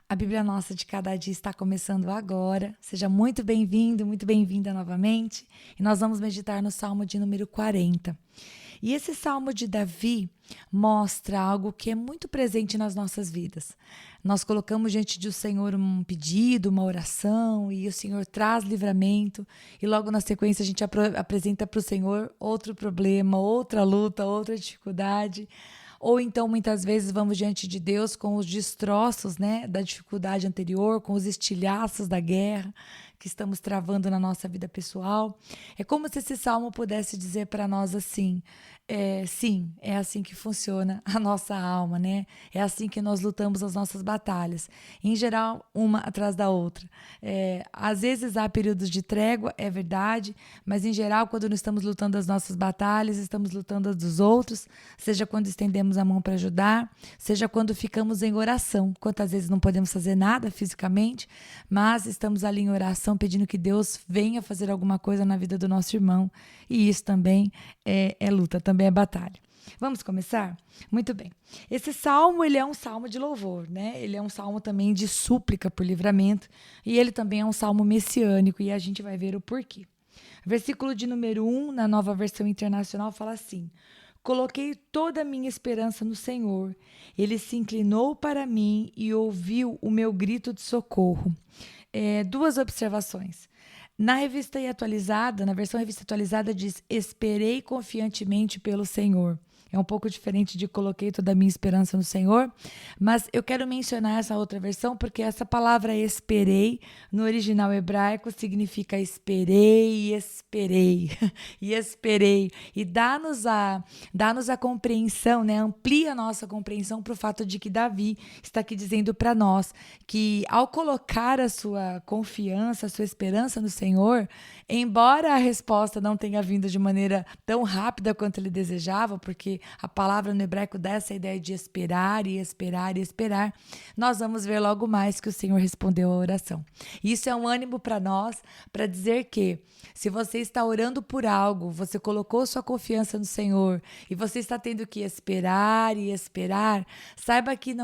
A Bíblia Nossa de Cada Dia está começando agora. Seja muito bem-vindo, muito bem-vinda novamente. E nós vamos meditar no Salmo de número 40. E esse Salmo de Davi mostra algo que é muito presente nas nossas vidas. Nós colocamos diante do Senhor um pedido, uma oração, e o Senhor traz livramento. E logo na sequência a gente apresenta para o Senhor outro problema, outra luta, outra dificuldade. Ou então, muitas vezes, vamos diante de Deus com os destroços, né, da dificuldade anterior, com os estilhaços da guerra que estamos travando na nossa vida pessoal. É como se esse salmo pudesse dizer para nós assim: sim, é assim que funciona a nossa alma, né? É assim que nós lutamos as nossas batalhas. Em geral, uma atrás da outra. Às vezes há períodos de trégua, é verdade, mas em geral, quando não estamos lutando as nossas batalhas, estamos lutando as dos outros, seja quando estendemos a mão para ajudar, seja quando ficamos em oração. Quantas vezes não podemos fazer nada fisicamente, mas estamos ali em oração pedindo que Deus venha fazer alguma coisa na vida do nosso irmão. E isso também é luta, também é batalha. Vamos começar? Muito bem. Esse salmo, ele é um salmo de louvor, né? Ele é um salmo também de súplica por livramento, e ele também é um salmo messiânico, e a gente vai ver o porquê. Versículo de número 1, na Nova Versão Internacional, fala assim: Coloquei toda a minha esperança no Senhor. Ele se inclinou para mim e ouviu o meu grito de socorro. Duas observações. Na revista atualizada, na versão revista atualizada, diz: Esperei confiantemente pelo Senhor. É um pouco diferente de coloquei toda a minha esperança no Senhor, mas eu quero mencionar essa outra versão porque essa palavra esperei, no original hebraico, significa esperei, esperei, e esperei. E dá-nos a compreensão, né? Amplia a nossa compreensão para o fato de que Davi está aqui dizendo para nós que ao colocar a sua confiança, a sua esperança no Senhor, embora a resposta não tenha vindo de maneira tão rápida quanto ele desejava, porque a palavra no hebraico dá essa ideia de esperar e esperar e esperar, nós vamos ver logo mais que o Senhor respondeu a oração. Isso é um ânimo para nós, para dizer que se você está orando por algo, você colocou sua confiança no Senhor e você está tendo que esperar e esperar, saiba que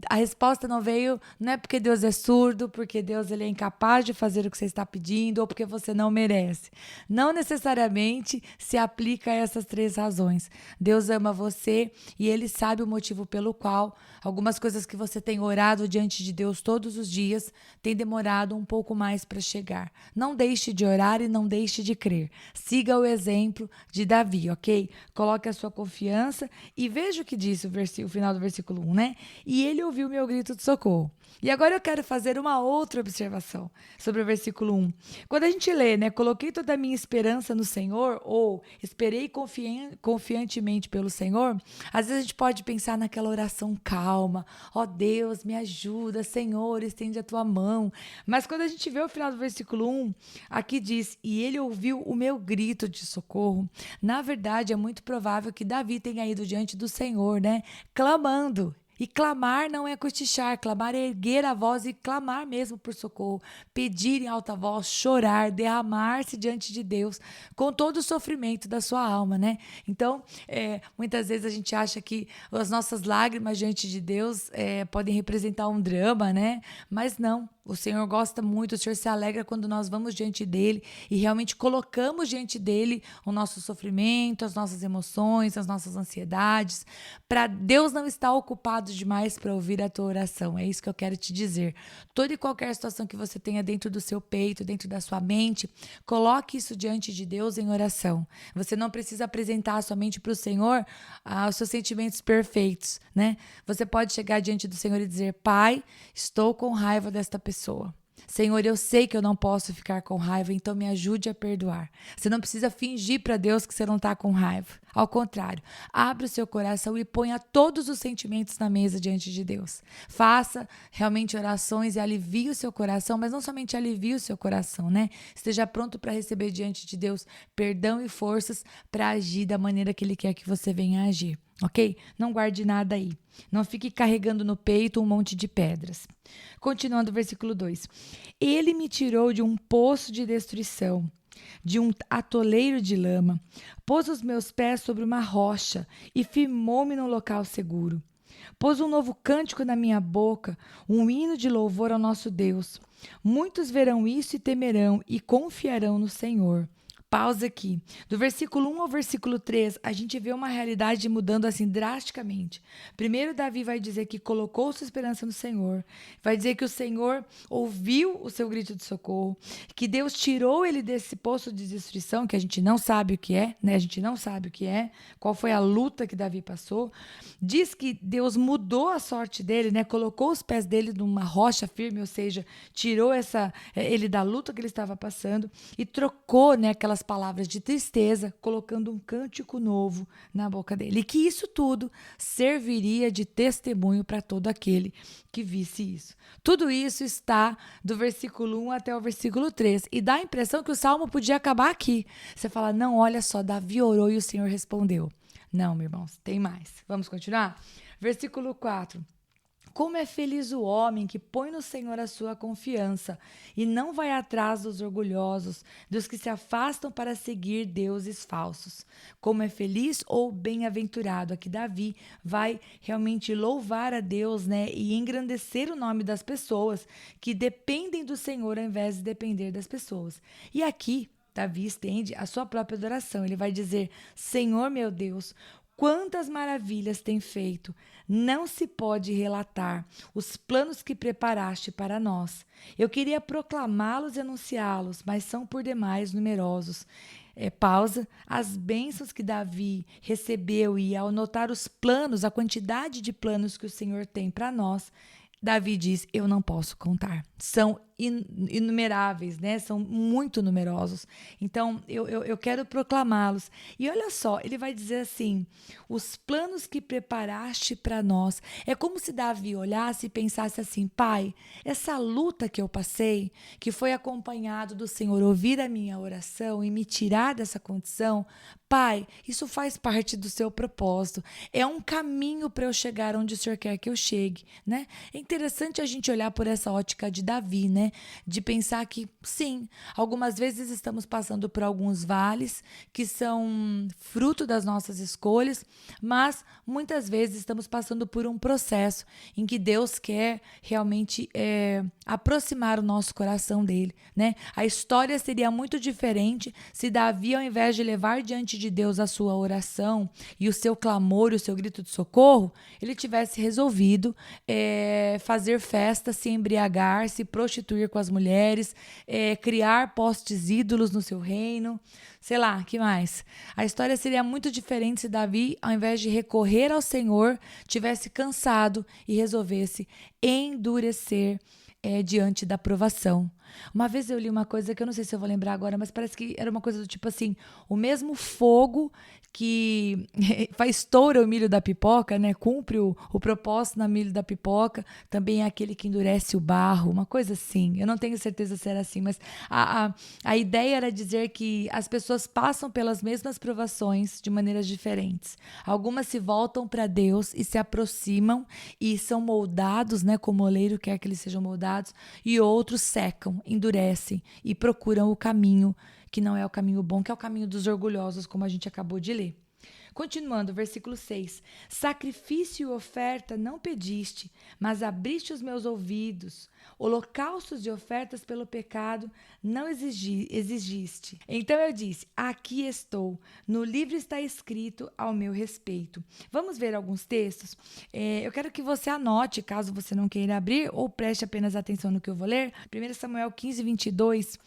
a resposta não veio, não é porque Deus é surdo, porque Deus ele é incapaz de fazer o que você está pedindo ou porque você não merece. Não necessariamente se aplica a essas três razões. Deus ama você e Ele sabe o motivo pelo qual algumas coisas que você tem orado diante de Deus todos os dias têm demorado um pouco mais para chegar. Não deixe de orar e não deixe de crer. Siga o exemplo de Davi, ok? Coloque a sua confiança e veja o que diz o final do versículo 1, né? E ele ouviu meu grito de socorro. E agora eu quero fazer uma outra observação sobre o versículo 1. Quando a gente lê, né, coloquei toda a minha esperança no Senhor, ou esperei confiantemente pelo Senhor, às vezes a gente pode pensar naquela oração calma: ó Deus, me ajuda, Senhor, estende a tua mão. Mas quando a gente vê o final do versículo 1, aqui diz: e ele ouviu o meu grito de socorro. Na verdade, é muito provável que Davi tenha ido diante do Senhor, né, clamando. E clamar não é cochichar, clamar é erguer a voz e clamar mesmo por socorro, pedir em alta voz, chorar, derramar-se diante de Deus com todo o sofrimento da sua alma, né? Então, muitas vezes a gente acha que as nossas lágrimas diante de Deus podem representar um drama, né? Mas não. O Senhor gosta muito, o Senhor se alegra quando nós vamos diante dele e realmente colocamos diante dele o nosso sofrimento, as nossas emoções, as nossas ansiedades. Para Deus não estar ocupado demais para ouvir a tua oração. É isso que eu quero te dizer. Toda e qualquer situação que você tenha dentro do seu peito, dentro da sua mente, coloque isso diante de Deus em oração. Você não precisa apresentar somente para o Senhor os seus sentimentos perfeitos, né? Você pode chegar diante do Senhor e dizer: Pai, estou com raiva desta pessoa. Senhor, eu sei que eu não posso ficar com raiva, então me ajude a perdoar. Você não precisa fingir para Deus que você não está com raiva. Ao contrário, abra o seu coração e ponha todos os sentimentos na mesa diante de Deus. Faça realmente orações e alivie o seu coração, mas não somente alivie o seu coração, né? Esteja pronto para receber diante de Deus perdão e forças para agir da maneira que Ele quer que você venha agir. Ok? Não guarde nada aí. Não fique carregando no peito um monte de pedras. Continuando o versículo 2. Ele me tirou de um poço de destruição, de um atoleiro de lama, pôs os meus pés sobre uma rocha e firmou-me num local seguro. Pôs um novo cântico na minha boca, um hino de louvor ao nosso Deus. Muitos verão isso e temerão e confiarão no Senhor. Pausa aqui. Do versículo 1 ao versículo 3, a gente vê uma realidade mudando assim drasticamente. Primeiro, Davi vai dizer que colocou sua esperança no Senhor. Vai dizer que o Senhor ouviu o seu grito de socorro, que Deus tirou ele desse poço de destruição, que a gente não sabe o que é, né? A gente não sabe o que é, qual foi a luta que Davi passou. Diz que Deus mudou a sorte dele, né? Colocou os pés dele numa rocha firme, ou seja, tirou ele da luta que ele estava passando e trocou, né, aquelas palavras de tristeza, colocando um cântico novo na boca dele. E que isso tudo serviria de testemunho para todo aquele que visse isso. Tudo isso está do versículo 1 até o versículo 3. E dá a impressão que o salmo podia acabar aqui. Você fala, não, olha só, Davi orou e o Senhor respondeu. Não, meus irmãos, tem mais. Vamos continuar? Versículo 4. Como é feliz o homem que põe no Senhor a sua confiança e não vai atrás dos orgulhosos, dos que se afastam para seguir deuses falsos. Como é feliz ou bem-aventurado. Aqui Davi vai realmente louvar a Deus, né, e engrandecer o nome das pessoas que dependem do Senhor ao invés de depender das pessoas. E aqui Davi estende a sua própria adoração. Ele vai dizer, Senhor meu Deus, quantas maravilhas tem feito, não se pode relatar os planos que preparaste para nós. Eu queria proclamá-los e anunciá-los, mas são por demais numerosos. Pausa, as bênçãos que Davi recebeu e ao notar os planos, a quantidade de planos que o Senhor tem para nós, Davi diz, eu não posso contar. São inumeráveis, né? São muito numerosos. Então, eu quero proclamá-los. E olha só, ele vai dizer assim, os planos que preparaste para nós. É como se Davi olhasse e pensasse assim, Pai, essa luta que eu passei, que foi acompanhado do Senhor ouvir a minha oração e me tirar dessa condição, Pai, isso faz parte do seu propósito. É um caminho para eu chegar onde o Senhor quer que eu chegue, né? É interessante a gente olhar por essa ótica de Davi, né? De pensar que, sim, algumas vezes estamos passando por alguns vales que são fruto das nossas escolhas, mas muitas vezes estamos passando por um processo em que Deus quer realmente aproximar o nosso coração dele, né? A história seria muito diferente se Davi, ao invés de levar diante de Deus a sua oração e o seu clamor e o seu grito de socorro, ele tivesse resolvido fazer festa, se embriagar, se prostituir com as mulheres, criar postes ídolos no seu reino, sei lá, que mais? A história seria muito diferente se Davi, ao invés de recorrer ao Senhor, tivesse cansado e resolvesse endurecer diante da provação. Uma vez eu li uma coisa que eu não sei se eu vou lembrar agora, mas parece que era uma coisa do tipo assim, o mesmo fogo que estoura o milho da pipoca, né? Cumpre o propósito no milho da pipoca, também é aquele que endurece o barro, uma coisa assim. Eu não tenho certeza se era assim, mas a ideia era dizer que as pessoas passam pelas mesmas provações de maneiras diferentes. Algumas se voltam para Deus e se aproximam e são moldados, né? Como o oleiro quer que eles sejam moldados, e outros secam, endurecem e procuram o caminho que não é o caminho bom, que é o caminho dos orgulhosos, como a gente acabou de ler. Continuando, versículo 6. Sacrifício e oferta não pediste, mas abriste os meus ouvidos. Holocaustos e ofertas pelo pecado não exigiste. Então eu disse, aqui estou. No livro está escrito ao meu respeito. Vamos ver alguns textos? Eu quero que você anote, caso você não queira abrir, ou preste apenas atenção no que eu vou ler. 1 Samuel 15, 22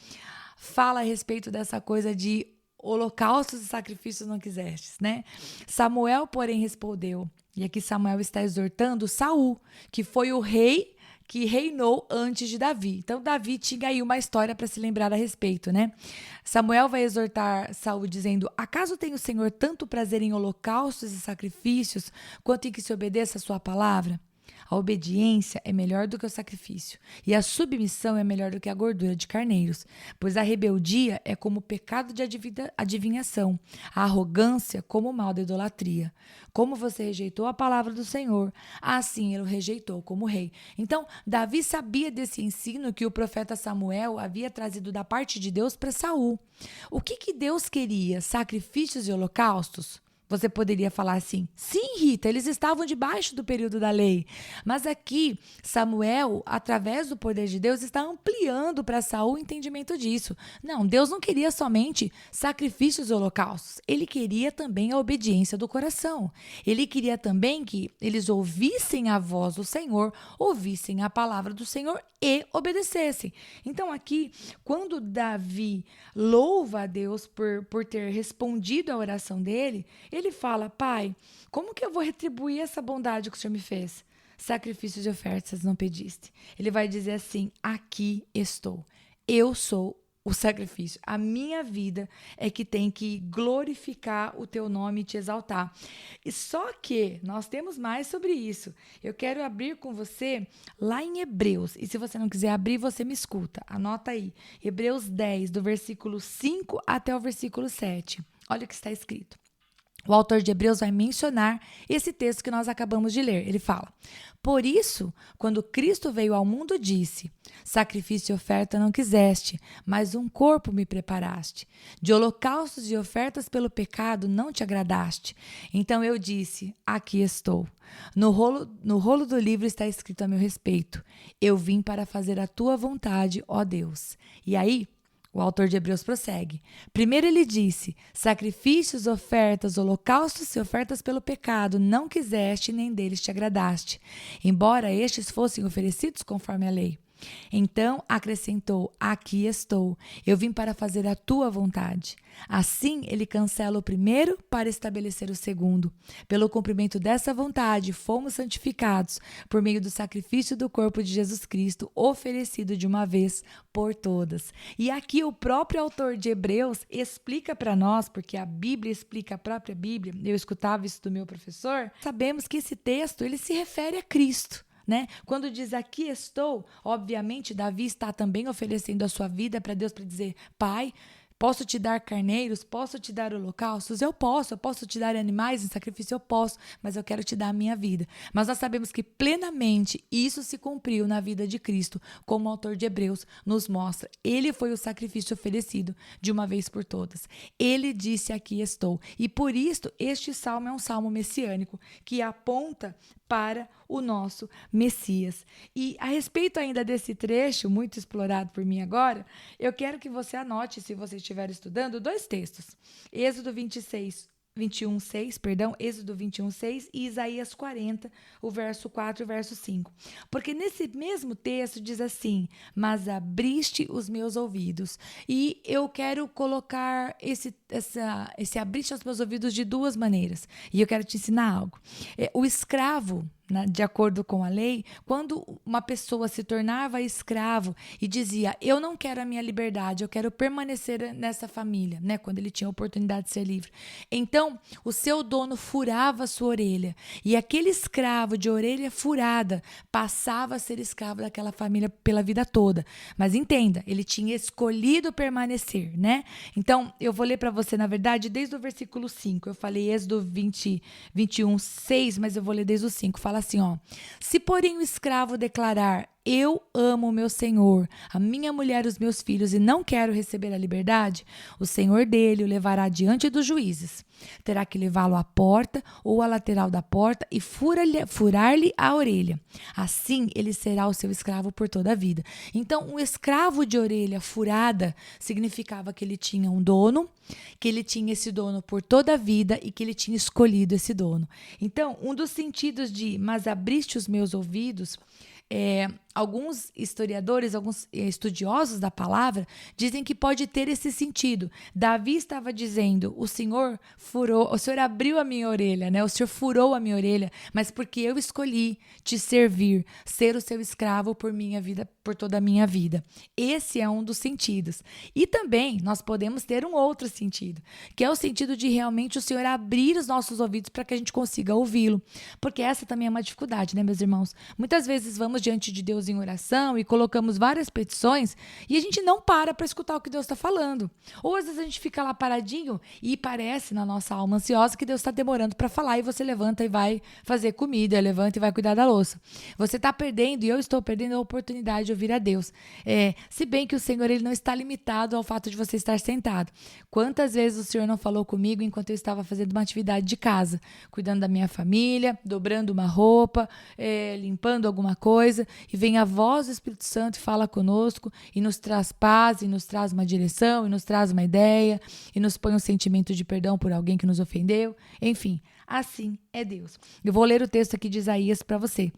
fala a respeito dessa coisa de holocaustos e sacrifícios não quisestes, né? Samuel, porém, respondeu, e aqui Samuel está exortando Saul, que foi o rei que reinou antes de Davi. Então, Davi tinha aí uma história para se lembrar a respeito, né? Samuel vai exortar Saul dizendo, acaso tem o Senhor tanto prazer em holocaustos e sacrifícios, quanto em que se obedeça a sua palavra? A obediência é melhor do que o sacrifício, e a submissão é melhor do que a gordura de carneiros, pois a rebeldia é como o pecado de adivinhação, a arrogância como o mal da idolatria. Como você rejeitou a palavra do Senhor, assim ele o rejeitou como rei. Então, Davi sabia desse ensino que o profeta Samuel havia trazido da parte de Deus para Saul. O que Deus queria? Sacrifícios e holocaustos? Você poderia falar assim: sim, Rita, eles estavam debaixo do período da lei. Mas aqui, Samuel, através do poder de Deus, está ampliando para Saul o entendimento disso. Não, Deus não queria somente sacrifícios e holocaustos. Ele queria também a obediência do coração. Ele queria também que eles ouvissem a voz do Senhor, ouvissem a palavra do Senhor e obedecessem. Então aqui, quando Davi louva a Deus por ter respondido à oração dele, ele fala: Pai, como que eu vou retribuir essa bondade que o Senhor me fez? Sacrifícios e ofertas não pediste. Ele vai dizer assim: aqui estou. Eu sou o sacrifício. A minha vida é que tem que glorificar o teu nome e te exaltar. E só que nós temos mais sobre isso. Eu quero abrir com você lá em Hebreus. E se você não quiser abrir, você me escuta. Anota aí. Hebreus 10, do versículo 5 até o versículo 7. Olha o que está escrito. O autor de Hebreus vai mencionar esse texto que nós acabamos de ler. Ele fala: por isso, quando Cristo veio ao mundo, disse: sacrifício e oferta não quiseste, mas um corpo me preparaste. De holocaustos e ofertas pelo pecado não te agradaste. Então eu disse: aqui estou. No rolo do livro está escrito a meu respeito: eu vim para fazer a tua vontade, ó Deus. E aí, o autor de Hebreus prossegue. Primeiro ele disse: sacrifícios, ofertas, holocaustos e ofertas pelo pecado não quiseste, nem deles te agradaste, embora estes fossem oferecidos conforme a lei. Então acrescentou: aqui estou, eu vim para fazer a tua vontade. Assim ele cancela o primeiro para estabelecer o segundo. Pelo cumprimento dessa vontade, fomos santificados por meio do sacrifício do corpo de Jesus Cristo, oferecido de uma vez por todas. E aqui o próprio autor de Hebreus explica para nós, porque a Bíblia explica a própria Bíblia, eu escutava isso do meu professor, sabemos que esse texto ele se refere a Cristo. Né? Quando diz aqui estou, obviamente Davi está também oferecendo a sua vida para Deus, para dizer: Pai, posso te dar carneiros, posso te dar holocaustos? Eu posso te dar animais em sacrifício? Eu posso, mas eu quero te dar a minha vida. Mas nós sabemos que plenamente isso se cumpriu na vida de Cristo, como o autor de Hebreus nos mostra. Ele foi o sacrifício oferecido de uma vez por todas. Ele disse: aqui estou. E por isso este salmo é um salmo messiânico, que aponta para o nosso Messias. E a respeito ainda desse trecho, muito explorado por mim agora, eu quero que você anote, se você estiver estudando, dois textos. Êxodo 21:6 e Isaías 40, o verso 4 e o verso 5. Porque nesse mesmo texto diz assim: mas abriste os meus ouvidos. E eu quero colocar esse abriste os meus ouvidos de duas maneiras. E eu quero te ensinar algo. O escravo, de acordo com a lei, quando uma pessoa se tornava escravo e dizia: eu não quero a minha liberdade, eu quero permanecer nessa família, né? Quando ele tinha a oportunidade de ser livre. Então, o seu dono furava a sua orelha, e aquele escravo de orelha furada passava a ser escravo daquela família pela vida toda. Mas entenda, ele tinha escolhido permanecer, né? Então, eu vou ler para você, na verdade, desde o versículo 5. Eu falei Êxodo 21:6, mas eu vou ler desde o 5. Fala assim, ó: se porém o escravo declarar: eu amo o meu senhor, a minha mulher e os meus filhos, e não quero receber a liberdade, o senhor dele o levará diante dos juízes. Terá que levá-lo à porta ou à lateral da porta e furar-lhe a orelha. Assim ele será o seu escravo por toda a vida. Então, um escravo de orelha furada significava que ele tinha um dono, que ele tinha esse dono por toda a vida e que ele tinha escolhido esse dono. Então, um dos sentidos de mas abriste os meus ouvidos, alguns historiadores, alguns estudiosos da palavra dizem que pode ter esse sentido. Davi estava dizendo: o Senhor abriu a minha orelha, né? O Senhor furou a minha orelha, mas porque eu escolhi te servir, ser o seu escravo por minha vida, por toda a minha vida. Esse é um dos sentidos. E também nós podemos ter um outro sentido, que é o sentido de realmente o Senhor abrir os nossos ouvidos para que a gente consiga ouvi-lo. Porque essa também é uma dificuldade, né, meus irmãos? Muitas vezes vamos diante de Deus Deus em oração e colocamos várias petições e a gente não para escutar o que Deus está falando. Ou às vezes a gente fica lá paradinho e parece na nossa alma ansiosa que Deus está demorando para falar e você levanta e vai fazer comida, levanta e vai cuidar da louça. Você está perdendo e eu estou perdendo a oportunidade de ouvir a Deus. Se bem que o Senhor ele não está limitado ao fato de você estar sentado. Quantas vezes o Senhor não falou comigo enquanto eu estava fazendo uma atividade de casa, cuidando da minha família, dobrando uma roupa, limpando alguma coisa, e vem a voz do Espírito Santo e fala conosco, e nos traz paz, e nos traz uma direção, e nos traz uma ideia, e nos põe um sentimento de perdão por alguém que nos ofendeu. Enfim, assim é Deus. Eu vou ler o texto aqui de Isaías para você.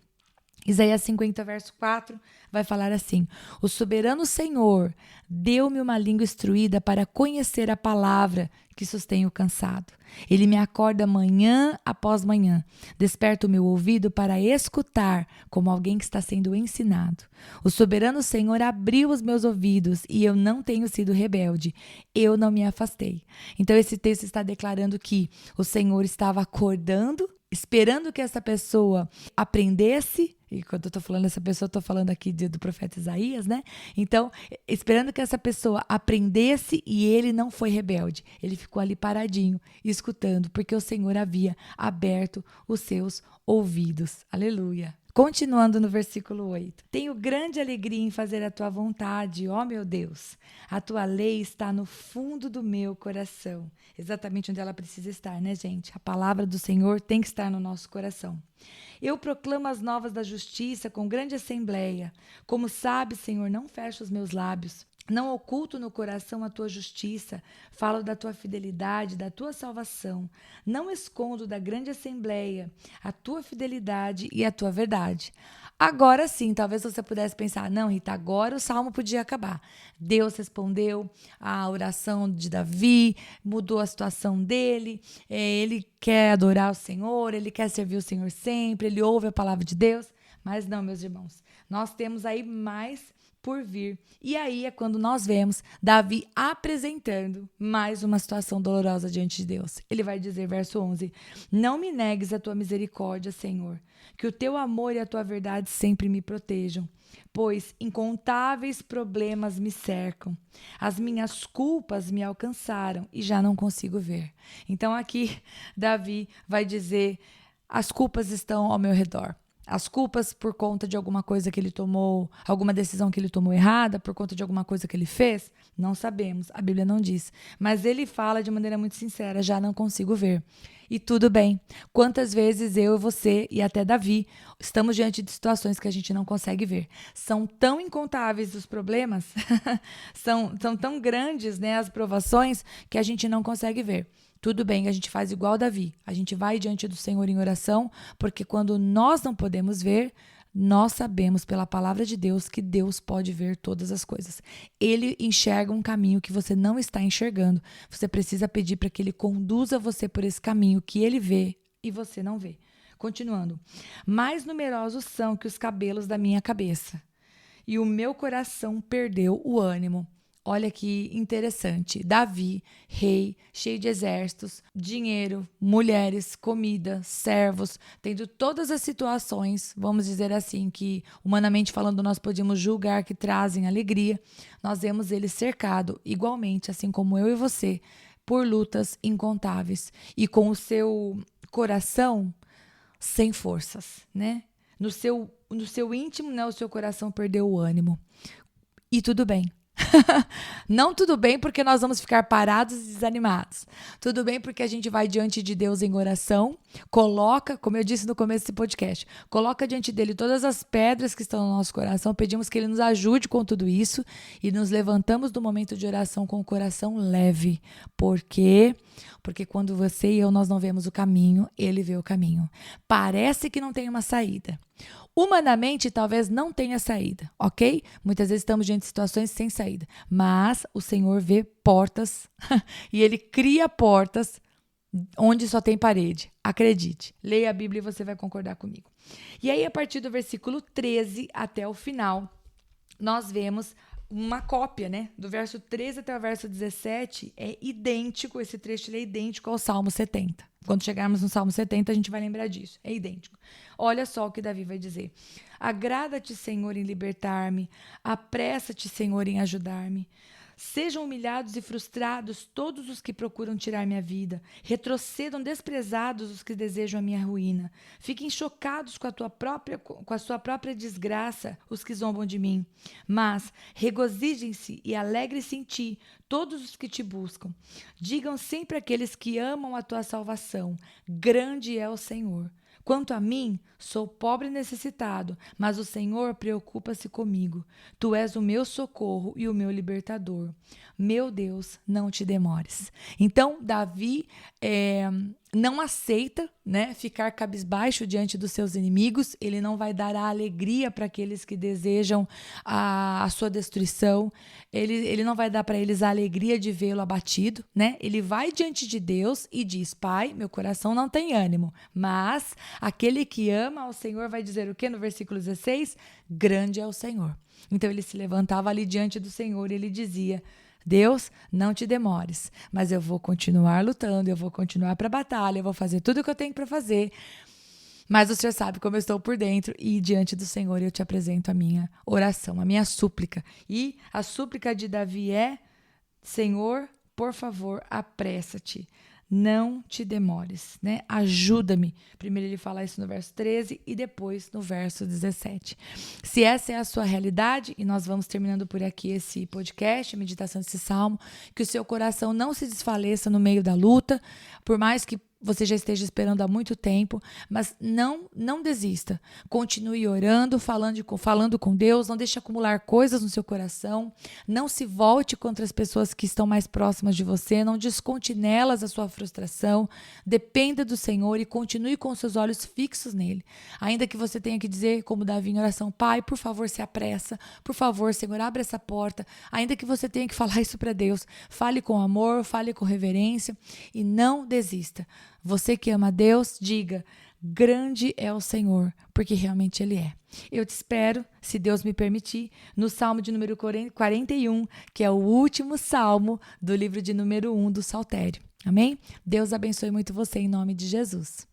Isaías 50, verso 4, vai falar assim: O soberano Senhor deu-me uma língua instruída para conhecer a palavra que sustém o cansado. Ele me acorda manhã após manhã, desperta o meu ouvido para escutar como alguém que está sendo ensinado. O soberano Senhor abriu os meus ouvidos e eu não tenho sido rebelde, eu não me afastei. Então esse texto está declarando que o Senhor estava acordando, esperando que essa pessoa aprendesse. E quando eu estou falando essa pessoa, estou falando aqui do profeta Isaías, né? Então, esperando que essa pessoa aprendesse e ele não foi rebelde. Ele ficou ali paradinho, escutando, porque o Senhor havia aberto os seus ouvidos. Aleluia. Continuando no versículo 8. Tenho grande alegria em fazer a tua vontade, ó meu Deus. A tua lei está no fundo do meu coração. Exatamente onde ela precisa estar, né, gente? A palavra do Senhor tem que estar no nosso coração. Eu proclamo as novas da justiça com grande assembleia. Como sabes, Senhor, não fecho os meus lábios. Não oculto no coração a tua justiça, falo da tua fidelidade, da tua salvação. Não escondo da grande assembleia a tua fidelidade e a tua verdade. Agora sim, talvez você pudesse pensar, não, Rita, agora o salmo podia acabar. Deus respondeu a oração de Davi, mudou a situação dele, ele quer adorar o Senhor, ele quer servir o Senhor sempre, ele ouve a palavra de Deus. Mas não, meus irmãos, nós temos aí mais por vir. E aí é quando nós vemos Davi apresentando mais uma situação dolorosa diante de Deus. Ele vai dizer, verso 11, não me negues a tua misericórdia, Senhor, que o teu amor e a tua verdade sempre me protejam, pois incontáveis problemas me cercam. As minhas culpas me alcançaram e já não consigo ver. Então aqui Davi vai dizer, as culpas estão ao meu redor. As culpas por conta de alguma coisa que ele tomou, alguma decisão que ele tomou errada, por conta de alguma coisa que ele fez, não sabemos, a Bíblia não diz. Mas ele fala de maneira muito sincera, já não consigo ver. E tudo bem. Quantas vezes eu, você e até Davi estamos diante de situações que a gente não consegue ver. São tão incontáveis os problemas, são tão grandes, né, as provações, que a gente não consegue ver. Tudo bem, a gente faz igual Davi. A gente vai diante do Senhor em oração, porque quando nós não podemos ver, nós sabemos pela palavra de Deus que Deus pode ver todas as coisas. Ele enxerga um caminho que você não está enxergando. Você precisa pedir para que ele conduza você por esse caminho que ele vê e você não vê. Continuando. Mais numerosos são que os cabelos da minha cabeça, e o meu coração perdeu o ânimo. Olha que interessante, Davi, rei, cheio de exércitos, dinheiro, mulheres, comida, servos, tendo todas as situações, vamos dizer assim, que humanamente falando nós podemos julgar que trazem alegria, nós vemos ele cercado igualmente, assim como eu e você, por lutas incontáveis e com o seu coração sem forças, né? No seu íntimo, né, o seu coração perdeu o ânimo. E tudo bem. Não tudo bem porque nós vamos ficar parados e desanimados. Tudo bem porque a gente vai diante de Deus em oração, coloca, como eu disse no começo desse podcast, coloca diante dele todas as pedras que estão no nosso coração, pedimos que ele nos ajude com tudo isso e nos levantamos do momento de oração com o coração leve. Por quê? Porque quando você e eu nós não vemos o caminho, ele vê o caminho. Parece que não tem uma saída. Humanamente, talvez não tenha saída, ok? Muitas vezes estamos diante de situações sem saída, mas o Senhor vê portas e Ele cria portas onde só tem parede. Acredite, leia a Bíblia e você vai concordar comigo. E aí, a partir do versículo 13 até o final, nós vemos uma cópia, né? Do verso 13 até o verso 17 é idêntico, esse trecho ele é idêntico ao Salmo 70. Quando chegarmos no Salmo 70, a gente vai lembrar disso. É idêntico. Olha só o que Davi vai dizer. Agrada-te, Senhor, em libertar-me. Apressa-te, Senhor, em ajudar-me. Sejam humilhados e frustrados todos os que procuram tirar minha vida. Retrocedam desprezados os que desejam a minha ruína. Fiquem chocados com a sua própria desgraça os que zombam de mim. Mas regozijem-se e alegrem-se em ti todos os que te buscam. Digam sempre àqueles que amam a tua salvação: grande é o Senhor. Quanto a mim, sou pobre e necessitado, mas o Senhor preocupa-se comigo. Tu és o meu socorro e o meu libertador. Meu Deus, não te demores. Então, Davi não aceita, né, ficar cabisbaixo diante dos seus inimigos. Ele não vai dar a alegria para aqueles que desejam a sua destruição. Ele não vai dar para eles a alegria de vê-lo abatido, né? Ele vai diante de Deus e diz: Pai, meu coração não tem ânimo, mas aquele que ama ao Senhor vai dizer o quê no versículo 16? Grande é o Senhor. Então ele se levantava ali diante do Senhor e ele dizia: Deus, não te demores, mas eu vou continuar lutando, eu vou continuar para a batalha, eu vou fazer tudo o que eu tenho para fazer, mas o Senhor sabe como eu estou por dentro e diante do Senhor eu te apresento a minha oração, a minha súplica. E a súplica de Davi é: Senhor, por favor, apressa-te. Não te demores, né? Ajuda-me. Primeiro ele fala isso no verso 13 e depois no verso 17. Se essa é a sua realidade, e nós vamos terminando por aqui esse podcast, a meditação desse salmo, que o seu coração não se desfaleça no meio da luta, por mais que você já esteja esperando há muito tempo, mas não desista. Continue orando, falando com Deus, não deixe acumular coisas no seu coração, não se volte contra as pessoas que estão mais próximas de você, não desconte nelas a sua frustração, dependa do Senhor e continue com seus olhos fixos nele. Ainda que você tenha que dizer, como Davi em oração: Pai, por favor, se apressa, por favor, Senhor, abre essa porta. Ainda que você tenha que falar isso para Deus, fale com amor, fale com reverência e não desista. Você que ama a Deus, diga: grande é o Senhor, porque realmente Ele é. Eu te espero, se Deus me permitir, no Salmo de número 41, que é o último salmo do livro de número 1 do Saltério. Amém? Deus abençoe muito você em nome de Jesus.